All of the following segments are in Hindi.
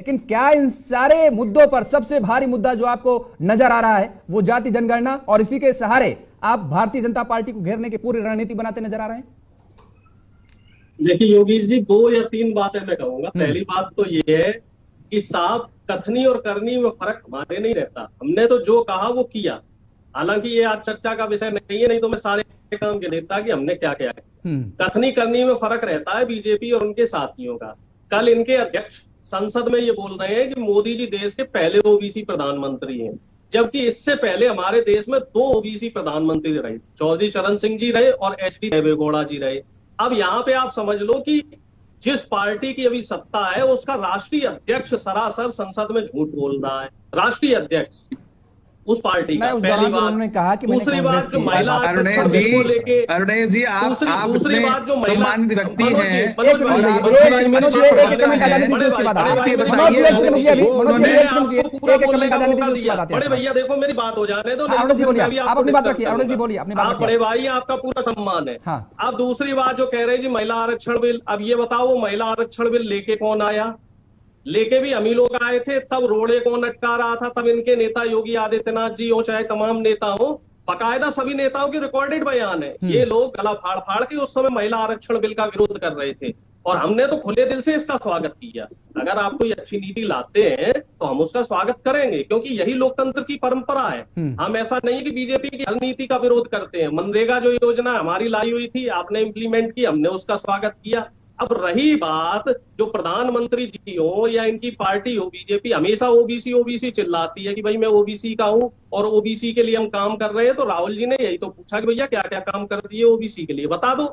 लेकिन क्या इन सारे मुद्दों पर सबसे भारी मुद्दा जो आपको नजर आ रहा है वो जाति जनगणना, और इसी के सहारे आप भारतीय जनता पार्टी को घेरने की पूरी रणनीति बनाते नजर आ रहे हैं? देखिए योगेश जी, 2 या 3 बातें मैं कहूंगा। पहली बात तो ये है कि साफ कथनी और करनी में फर्क हमारे नहीं रहता। हमने तो जो कहा वो किया। हालांकि ये आज चर्चा का विषय नहीं है, नहीं तो मैं सारे काम गिनता कि हमने क्या किया है। कथनी करनी में फर्क रहता है बीजेपी और उनके साथियों का। कल इनके अध्यक्ष संसद में ये बोल रहे हैं कि मोदी जी देश के पहले ओबीसी प्रधानमंत्री हैं, जबकि इससे पहले हमारे देश में 2 ओबीसी प्रधानमंत्री रहे, चौधरी चरण सिंह जी रहे और एचडी देवेगौड़ा जी रहे। अब यहाँ पे आप समझ लो कि जिस पार्टी की अभी सत्ता है उसका राष्ट्रीय अध्यक्ष सरासर संसद में झूठ बोल रहा है। राष्ट्रीय अध्यक्ष उस पार्टी का, पहली बात। उन्होंने कहा कि दूसरी बात जो महिला आरक्षण को लेके, अरुणेश जी आप दूसरी बात जो सम्मानित व्यक्ति हैं, बड़े भैया देखो मेरी बात हो जाने दो। आप अपनी बात रखिए, अरुण जी बोलिए, अपनी बात रखिए। बड़े भाई आपका पूरा सम्मान है। अब दूसरी बात जो कह रहे हैं जी महिला आरक्षण बिल, अब ये बताओ वो महिला आरक्षण बिल लेके कौन आया? लेके भी हम ही लोग आए थे। तब रोड़े कौन अटका रहा था? तब इनके नेता योगी आदित्यनाथ जी हो चाहे तमाम नेता हो, बाकायदा सभी नेताओं की रिकॉर्डेड बयान है। ये लोग गला फाड़ फाड़ के उस समय महिला आरक्षण बिल का विरोध कर रहे थे और हमने तो खुले दिल से इसका स्वागत किया। अगर आप कोई अच्छी नीति लाते हैं तो हम उसका स्वागत करेंगे, क्योंकि यही लोकतंत्र की परंपरा है। हम ऐसा नहीं कि बीजेपी की हर नीति का विरोध करते हैं। मनरेगा जो योजना हमारी लाई हुई थी, आपने इंप्लीमेंट की, हमने उसका स्वागत किया। अब रही बात जो प्रधानमंत्री जी हो या इनकी पार्टी हो बीजेपी, हमेशा ओबीसी ओबीसी चिल्लाती है कि भाई मैं ओबीसी का हूं और ओबीसी के लिए हम काम कर रहे हैं। तो राहुल जी ने यही तो पूछा कि भैया क्या क्या काम कर दिए ओबीसी के लिए, बता दो।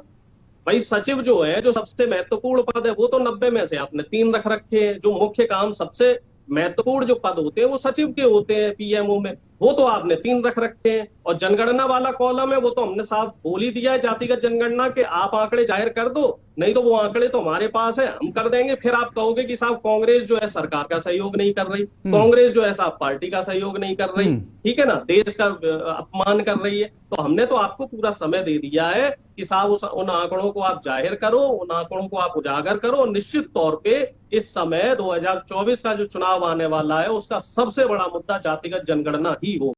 भाई सचिव जो है, जो सबसे महत्वपूर्ण पद है, वो तो 90 में से आपने 3 रख रखे हैं। जो मुख्य काम सबसे महत्वपूर्ण जो पद होते हैं वो सचिव के होते हैं पीएमओ में, वो तो आपने 3 रख रखे हैं। और जनगणना वाला कॉलम है वो तो हमने साफ बोल ही दिया है जातिगत जनगणना के आप आंकड़े जाहिर कर दो, नहीं तो वो आंकड़े तो हमारे पास है, हम कर देंगे। फिर आप कहोगे कि साहब कांग्रेस जो है सरकार का सहयोग नहीं कर रही, कांग्रेस जो है साहब पार्टी का सहयोग नहीं कर रही, ठीक है ना, देश का अपमान कर रही है। तो हमने तो आपको पूरा समय दे दिया है कि साहब उन आंकड़ों को आप जाहिर करो, उन आंकड़ों को आप उजागर करो। और निश्चित तौर पे इस समय 2024 का जो चुनाव आने वाला है उसका सबसे बड़ा मुद्दा जातिगत जनगणना ही हो।